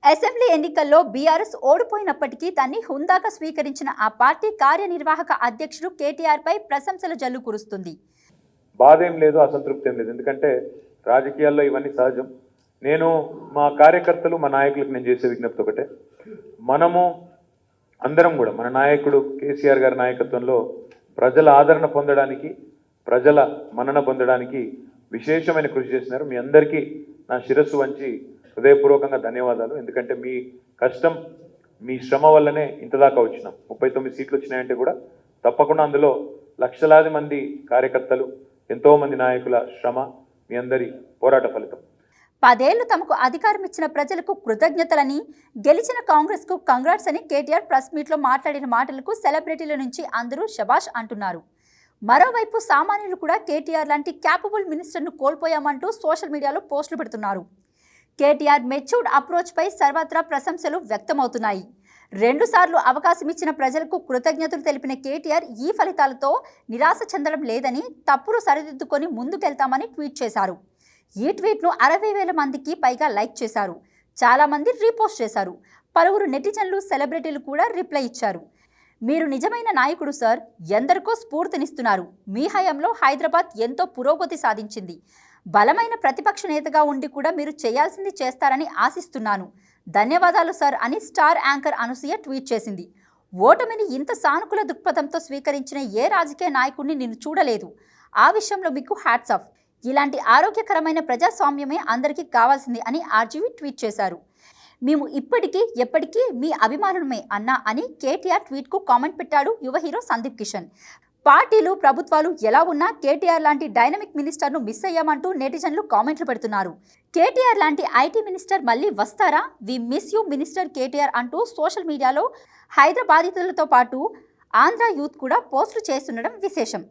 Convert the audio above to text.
Assembly ఎన్నికల్లో BRS ఓడిపోయినప్పటికీ దాన్ని హుందాగా స్వీకరించిన ఆ పార్టీ కార్యనిర్వాహక అధ్యక్షుడు కేటీఆర్ పై ప్రశంసల జల్లు కురుస్తుంది. బాధ ఏం లేదు, అసంతృప్తి ఏం లేదు. ఎందుకంటే రాజకీయాల్లో ఇవన్నీ సహజం. నేను మా కార్యకర్తలు మా నాయకులకు నేను చేసే విజ్ఞప్తి ఒకటే, మనము అందరం కూడా మన నాయకుడు కేసీఆర్ గారి నాయకత్వంలో ప్రజల ఆదరణ పొందడానికి, ప్రజల మన్నన పొందడానికి విశేషమైన కృషి చేసినారు. మీ అందరికీ నా శిరస్సు వంచి హృదయపూర్వకంగా ధన్యవాదాలు. ఎందుకంటే మీ కష్టం, మీ శ్రమ వల్లనే ఇంతదాకా వచ్చినాం. 39 సీట్లు వచ్చినాయంటే కూడా తప్పకుండా అందులో లక్షలాది మంది కార్యకర్తలు, ఎంతోమంది నాయకుల శ్రమ, మీ అందరి పోరాట ఫలితం. 10 ఏళ్లు తమకు అధికారం ఇచ్చిన ప్రజలకు కృతజ్ఞతలని, గెలిచిన కాంగ్రెస్ కు కంగ్రాట్స్ అని కేటీఆర్ ప్రెస్ మీట్లో మాట్లాడిన మాటలకు సెలబ్రిటీల నుంచి అందరూ శబాష్ అంటున్నారు. మరోవైపు సామాన్యులు కూడా కేటీఆర్ లాంటి క్యాపబుల్ మినిస్టర్ను కోల్పోయామంటూ సోషల్ మీడియాలో పోస్టులు పెడుతున్నారు. కేటీఆర్ మెచ్యూర్డ్ అప్రోచ్ పై సర్వత్రా ప్రశంసలు వ్యక్తమవుతున్నాయి. 2 సార్లు అవకాశం ఇచ్చిన ప్రజలకు కృతజ్ఞతలు తెలిపిన కేటీఆర్ ఈ ఫలితాలతో నిరాశ చెందడం లేదని, తప్పులు సరిదిద్దుకొని ముందుకెళ్తామని ట్వీట్ చేశారు. ఈ ట్వీట్ను 60,000 మందికి పైగా లైక్ చేశారు. చాలా మంది రీపోస్ట్ చేశారు. పలువురు నెటిజన్లు, సెలబ్రిటీలు కూడా రిప్లై ఇచ్చారు. మీరు నిజమైన నాయకుడు సార్, ఎందరికో స్ఫూర్తినిస్తున్నారు. మీ హయాంలో హైదరాబాద్ ఎంతో పురోగతి సాధించింది. బలమైన ప్రతిపక్ష నేతగా ఉండి కూడా మీరు చేయాల్సింది చేస్తారని ఆశిస్తున్నాను. ధన్యవాదాలు సార్ అని స్టార్ యాంకర్ అనసూయ ట్వీట్ చేసింది. ఓటమిని ఇంత సానుకూల దృక్పథంతో స్వీకరించిన ఏ రాజకీయ నాయకుడిని నేను చూడలేదు. ఆ విషయంలో మీకు హ్యాట్స్ ఆఫ్. ఇలాంటి ఆరోగ్యకరమైన ప్రజాస్వామ్యమే అందరికీ కావాల్సింది అని ఆర్జీవి ట్వీట్ చేశారు. మేము ఇప్పటికీ ఎప్పటికీ మీ అభిమానులమే అన్నా అని కేటీఆర్ ట్వీట్కు కామెంట్ పెట్టాడు యువ హీరో సందీప్ కిషన్. పార్టీలు, ప్రభుత్వాలు ఎలా ఉన్నా కేటీఆర్ లాంటి డైనమిక్ మినిస్టర్ను మిస్ అయ్యామంటూ నెటిజన్లు కామెంట్లు పెడుతున్నారు. కేటీఆర్ లాంటి ఐటీ మినిస్టర్ మళ్ళీ వస్తారా? We miss you minister KTR అంటూ సోషల్ మీడియాలో హైదరాబాదీతులతో పాటు ఆంధ్ర యూత్ కూడా పోస్టులు చేస్తుండడం విశేషం.